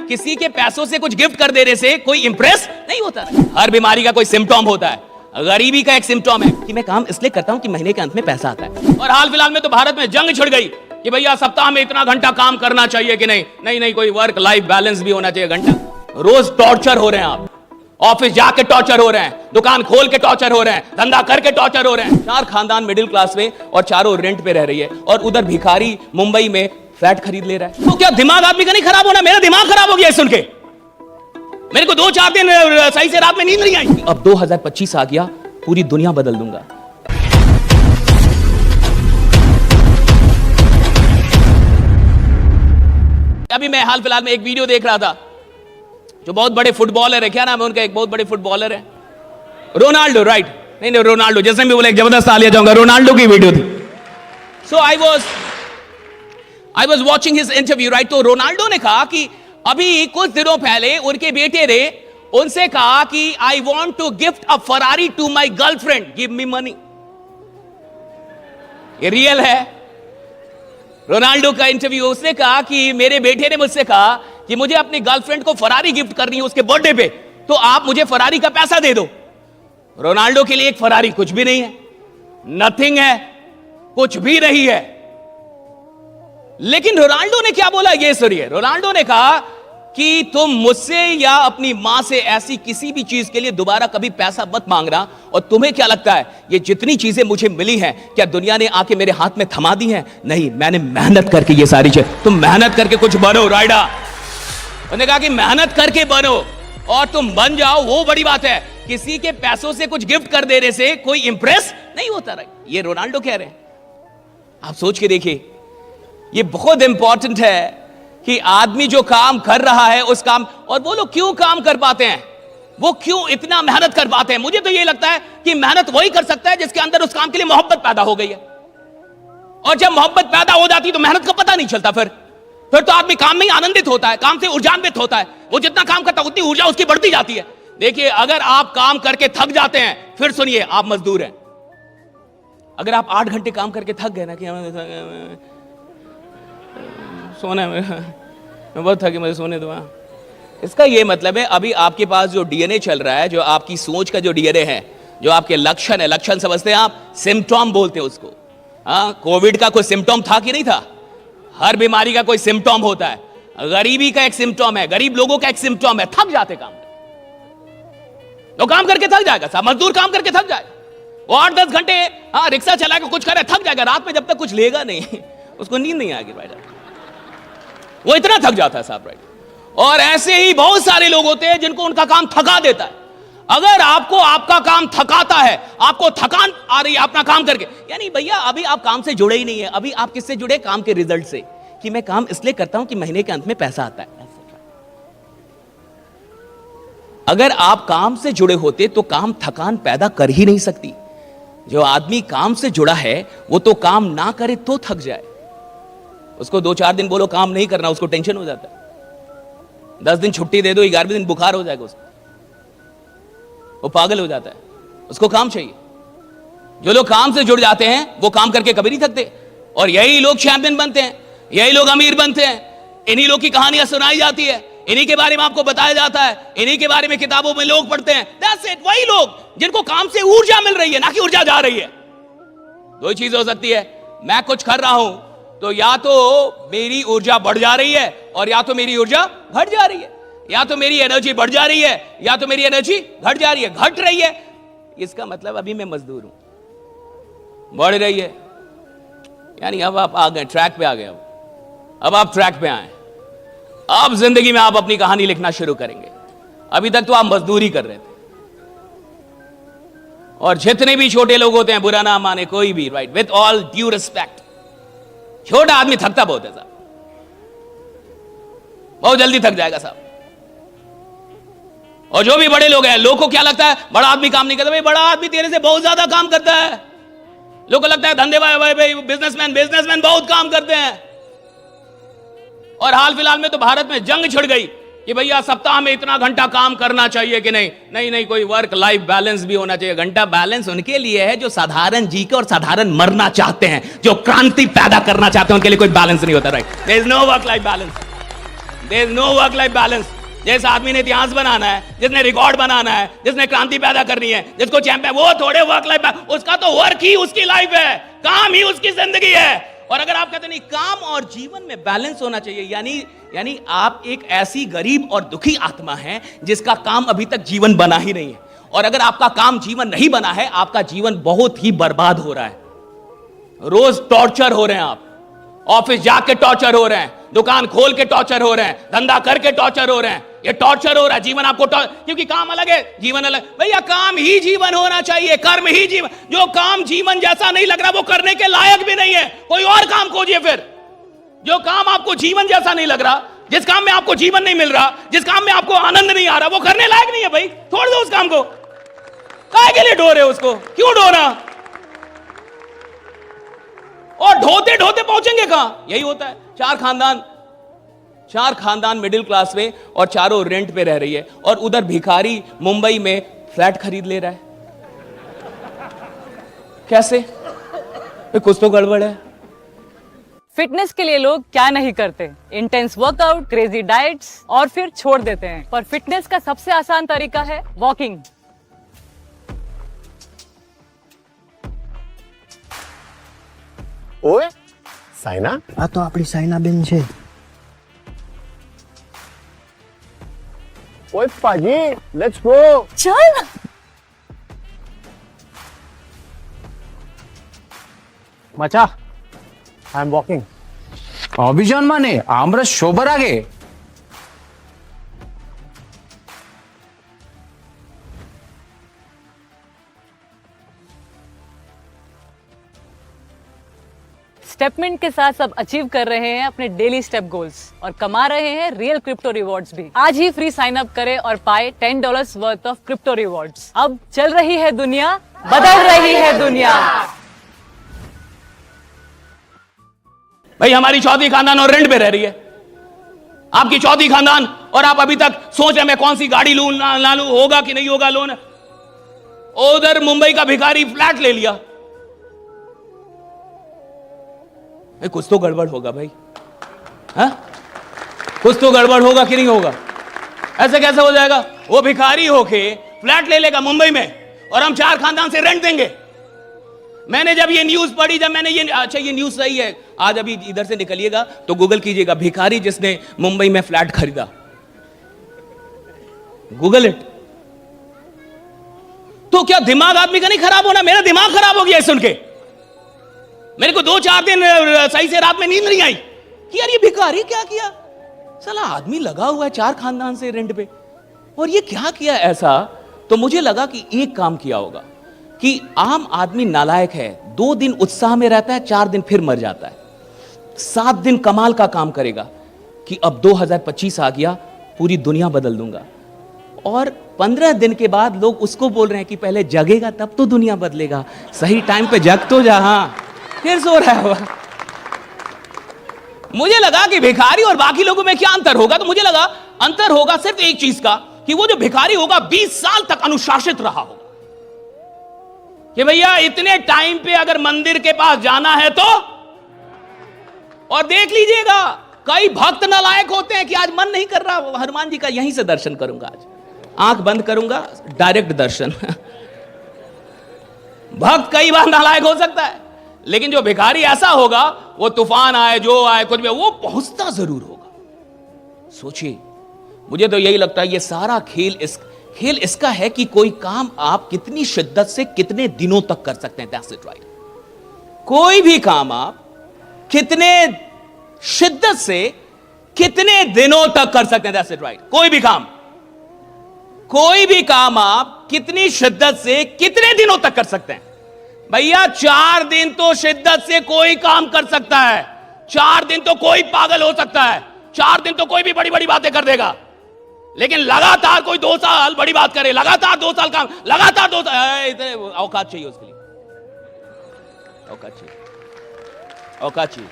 किसी के पैसों से कुछ गिफ्ट कर देने से कोई इंप्रेस नहीं होता। हर बीमारी का कोई सिम्टम होता है, गरीबी का एक सिम्टम है कि मैं काम इसलिए करता हूं कि महीने के अंत में पैसा आता है। और हाल फिलहाल में तो भारत में जंग छिड़ गई कि भैया सप्ताह में इतना घंटा काम करना चाहिए कि नहीं, नहीं नहीं कोई वर्क लाइफ बैलेंस भी होना चाहिए। घंटा रोज टॉर्चर हो रहे हैं आप, ऑफिस जाके टॉर्चर हो रहे हैं, दुकान खोल के टॉर्चर हो रहे हैं, धंधा करके टॉर्चर हो रहे हैं। 4 खानदान मिडिल क्लास में और चारों रेंट पे रह रही है, और उधर भिखारी मुंबई में फ्लैट खरीद ले रहा है। तो क्या दिमाग आदमी का नहीं खराब होना? मेरा दिमाग खराब हो गया सुन के। मेरे को 2-4 दिन सही से रात में नींद नहीं आई। अब 2025 आ गया, पूरी दुनिया बदल दूंगा। अभी मैं हाल फिलहाल में एक वीडियो देख रहा था, जो बहुत बड़े फुटबॉलर है, क्या नाम है उनका, एक बहुत बड़े फुटबॉलर है रोनाल्डो, राइट? नहीं नहीं रोनाल्डो, जैसे मैं बोला एक जबरदस्त तालियां जाऊंगा, रोनाल्डो की वीडियो थी। So I was watching his interview, right? तो रोनाल्डो ने कहा कि अभी कुछ दिनों पहले उनके बेटे ने उनसे कहा कि I want to gift a Ferrari to my girlfriend, give me money. ये रियल है, रोनाल्डो का इंटरव्यू। उसने कहा कि मेरे बेटे ने मुझसे कहा कि मुझे अपनी गर्लफ्रेंड को फरारी गिफ्ट करनी है उसके बर्थडे पे, तो आप मुझे फरारी का पैसा दे दो। रोनाल्डो के लिए एक फरारी कुछ भी नहीं है, नथिंग है, कुछ भी नहीं है। लेकिन रोनाल्डो ने क्या बोला ये सुनिए। रोनाल्डो ने कहा कि तुम मुझसे या अपनी मां से ऐसी किसी भी चीज के लिए दोबारा कभी पैसा मत मांगना। और तुम्हें क्या लगता है ये जितनी चीजें मुझे मिली हैं, क्या दुनिया ने आके मेरे हाथ में थमा दी हैं? नहीं, मैंने मेहनत करके ये सारी चीज। तुम मेहनत करके कुछ बनो राइडा। उन्होंने कहा कि मेहनत करके बनो, और तुम बन जाओ, वो बड़ी बात है। किसी के पैसों से कुछ गिफ्ट कर देने से कोई इंप्रेस नहीं होता। ये रोनाल्डो कह रहे हैं। आप सोच के देखिए, ये बहुत इंपॉर्टेंट है कि आदमी जो काम कर रहा है उस काम, और वो लोग क्यों काम कर पाते हैं, वो क्यों इतना मेहनत कर पाते हैं। मुझे तो ये लगता है कि मेहनत वही कर सकता है जिसके अंदर उस काम के लिए मोहब्बत पैदा हो गई है। और जब मोहब्बत पैदा हो जाती है तो मेहनत का पता नहीं चलता। फिर तो आदमी काम में ही आनंदित होता है, काम से ऊर्जान्वित होता है। वो जितना काम करता है उतनी ऊर्जा उसकी बढ़ती जाती है। देखिए, अगर आप काम करके थक जाते हैं, फिर सुनिए, आप मजदूर हैं। अगर आप 8 घंटे काम करके थक गए ना कि सोने में मैं बहुत थकी, मुझे सोने दो, इसका ये मतलब है अभी आपके पास जो डीएनए चल रहा है, जो आपकी सोच का जो डीएनए है, जो आपके लक्षण है, लक्षण समझते हैं आप, सिम्टम बोलते हैं उसको। कोविड का कोई सिम्टम था कि नहीं था? हर बीमारी का कोई सिम्टम होता है, गरीबी का एक सिम्टम है, गरीब लोगों का एक सिम्टम है, थक जाते काम तो काम करके थक जाएगा साहब। मजदूर काम करके थक जाएगा, वो 8-10 घंटे रिक्शा चलाएगा, कुछ करे, थक जाएगा। रात में जब तक कुछ लेगा नहीं उसको नींद नहीं आएगी भाई, वो इतना थक जाता है साहब, राइट? और ऐसे ही बहुत सारे लोग होते हैं जिनको उनका काम थका देता है। अगर आपको आपका काम थकाता है, आपको थकान आ रही है अपना काम करके, यानी भैया अभी आप काम से जुड़े ही नहीं है। अभी आप किससे जुड़े? काम के रिजल्ट से, कि मैं काम इसलिए करता हूं कि महीने के अंत में पैसा आता है। अगर आप काम से जुड़े होते तो काम थकान पैदा कर ही नहीं सकती। जो आदमी काम से जुड़ा है वो तो काम ना करे तो थक जाए। उसको 2-4 दिन बोलो काम नहीं करना, उसको टेंशन हो जाता है। 10 दिन छुट्टी दे दो, 11वें दिन बुखार हो जाएगा उसको, वो पागल हो जाता है, उसको काम चाहिए। जो लोग काम से जुड़ जाते हैं वो काम करके कभी नहीं थकते, और यही लोग चैंपियन बनते हैं, यही लोग अमीर बनते हैं। इन्हीं लोग की कहानियां सुनाई जाती है, इन्हीं के बारे में आपको बताया जाता है, इन्हीं के बारे में किताबों में लोग पढ़ते हैं। That's it, वही लोग जिनको काम से ऊर्जा मिल रही है, ना कि ऊर्जा जा रही है। 2 चीज हो सकती है, मैं कुछ कर रहा हूं तो या तो मेरी ऊर्जा बढ़ जा रही है, और या तो मेरी ऊर्जा घट जा रही है। या तो मेरी एनर्जी बढ़ जा रही है, या तो मेरी एनर्जी घट जा रही है, घट रही है। इसका मतलब अभी मैं मजदूर हूं। बढ़ रही है यानी अब आप आ गए, ट्रैक पे आ गए। अब आप ट्रैक पे आए, अब जिंदगी में आप अपनी कहानी लिखना शुरू करेंगे। अभी तक तो आप मजदूरी कर रहे थे। और जितने भी छोटे लोग होते हैं, बुरा ना माने कोई भी, right, with all due respect, छोटा आदमी थकता बहुत है साहब, बहुत जल्दी थक जाएगा साहब। और जो भी बड़े लोग हैं, लोगों को क्या लगता है बड़ा आदमी काम नहीं करता। भाई बड़ा आदमी तेरे से बहुत ज्यादा काम करता है। लोगों को लगता है धंधे भाई बिजनेसमैन बहुत काम करते हैं। और हाल फिलहाल में तो भारत में जंग छिड़ गई कि भैया सप्ताह में इतना घंटा काम करना चाहिए कि नहीं, नहीं नहीं कोई वर्क लाइफ बैलेंस भी होना चाहिए। घंटा बैलेंस उनके लिए है जो साधारण जी के और साधारण मरना चाहते हैं, जो क्रांति पैदा करना चाहते हैं, उनके लिए कोई बैलेंस नहीं होता। Right, there is no work life balance. There is no work life balance. जिस आदमी ने इतिहास बनाना है, जिसने रिकॉर्ड बनाना है, जिसने क्रांति पैदा करनी है, जिसको चैंपियन, वो थोड़े वर्क लाइफ, उसका तो वर्क ही उसकी लाइफ है, काम ही उसकी जिंदगी है। और अगर आप कहते नहीं काम और जीवन में बैलेंस होना चाहिए, यानी आप एक ऐसी गरीब और दुखी आत्मा हैं जिसका काम अभी तक जीवन बना ही नहीं है। और अगर आपका काम जीवन नहीं बना है, आपका जीवन बहुत ही बर्बाद हो रहा है। रोज टॉर्चर हो रहे हैं आप, ऑफिस जाके टॉर्चर हो रहे हैं, दुकान खोल के टॉर्चर हो रहे हैं, धंधा करके टॉर्चर हो रहे हैं, ये टॉर्चर हो रहा है। जीवन आपको क्योंकि काम अलग है, जीवन अलग। भैया काम ही जीवन होना चाहिए, कर्म ही जीवन। जो काम जीवन जैसा नहीं लग रहा वो करने के लायक भी नहीं है, कोई और काम खोजिए। फिर जो काम आपको जीवन जैसा नहीं लग रहा, जिस काम में आपको जीवन नहीं मिल रहा, जिस काम में आपको आनंद नहीं आ रहा, वो करने लायक नहीं है भाई, छोड़ दो उस काम को। काहे के लिए ढो रहे हो उसको, क्यों ढो रहा? और ढोते ढोते पहुंचेंगे कहां? यही होता है। चार खानदान मिडिल क्लास में और चारों रेंट पे रह रही है, और उधर भिखारी मुंबई में फ्लैट खरीद ले रहा है। कैसे? कुछ तो गड़बड़ है। फिटनेस के लिए लोग क्या नहीं करते, इंटेंस वर्कआउट, क्रेजी डाइट्स, और फिर छोड़ देते हैं। पर फिटनेस का सबसे आसान तरीका है वॉकिंग। ओए साइना, આ તો આપણી સાયનાબેન છે. ओए पाजी, लेट्स गो. चल मचा, आई एम वॉकिंग. অভিযান মানে আমরা সবার আগে। स्टेपमेंट के साथ सब अचीव कर रहे हैं अपने डेली स्टेप गोल्स और कमा रहे हैं रियल क्रिप्टो रिवॉर्ड्स भी। आज ही फ्री साइन अप करें और पाए $10 वर्थ ऑफ क्रिप्टो रिवॉर्ड्स। अब चल रही है दुनिया, बदल रही है दुनिया। भाई हमारी चौथी खानदान और रेंट पे रह रही है, आपकी चौथी खानदान, और आप अभी तक सोच रहे मैं कौन सी गाड़ी लूं ना लूं, होगा कि नहीं होगा लोन। उधर मुंबई का भिखारी फ्लैट ले लिया। कुछ तो गड़बड़ होगा भाई, हाँ? कुछ तो गड़बड़ होगा कि नहीं होगा? ऐसे कैसे हो जाएगा? वो भिखारी होके फ्लैट ले लेगा मुंबई में, और हम चार खानदान से रेंट देंगे। मैंने जब ये न्यूज पढ़ी, जब मैंने ये, अच्छा ये न्यूज सही है, आज अभी इधर से निकलिएगा तो गूगल कीजिएगा भिखारी जिसने मुंबई में फ्लैट खरीदा, गूगल इट। तो क्या दिमाग आदमी का नहीं खराब होना? मेरा दिमाग खराब हो गया सुन के। मेरे को 2-4 दिन सही से रात में नींद नहीं आई कि यार ये भिखारी क्या किया। साला आदमी लगा हुआ है 4 खानदान से रेंट पे, और ये क्या किया ऐसा। तो मुझे लगा कि एक काम किया होगा कि आम आदमी नालायक है, 2 दिन उत्साह में रहता है, 4 दिन फिर मर जाता है। 7 दिन कमाल का काम करेगा कि अब 2025 आ गया, पूरी दुनिया बदल दूंगा। और 15 दिन के बाद लोग उसको बोल रहे हैं कि पहले जगेगा तब तो दुनिया बदलेगा, सही टाइम पे जग तो जा। हाँ, फिर सो रहा है। मुझे लगा कि भिखारी और बाकी लोगों में क्या अंतर होगा, तो मुझे लगा अंतर होगा सिर्फ एक चीज का, कि वो जो भिखारी होगा 20 साल तक अनुशासित रहा होगा कि भैया इतने टाइम पे अगर मंदिर के पास जाना है तो। और देख लीजिएगा कई भक्त नालायक होते हैं कि आज मन नहीं कर रहा हनुमान जी का, यहीं से दर्शन करूंगा, आज आंख बंद करूंगा, डायरेक्ट दर्शन। भक्त कई बार नालायक हो सकता है, लेकिन जो भिखारी ऐसा होगा, वो तूफान आए जो आए कुछ भी, वो पहुंचता जरूर होगा। सोचिए, मुझे तो यही लगता है ये सारा खेल इसका है कि कोई काम आप कितनी शिद्दत से कितने दिनों तक कर सकते हैं। That's it right. कोई भी काम आप कितने शिद्दत से कितने दिनों तक कर सकते हैं। That's it right. कोई भी काम आप कितनी शिद्दत से कितने दिनों तक कर सकते हैं। भैया 4 दिन तो शिद्दत से कोई काम कर सकता है, 4 दिन तो कोई पागल हो सकता है, 4 दिन तो कोई भी बड़ी बड़ी बातें कर देगा, लेकिन लगातार कोई 2 साल बड़ी बात करे, लगातार 2 साल काम, लगातार 2 साल, औकात चाहिए उसके लिए, औकात चाहिए।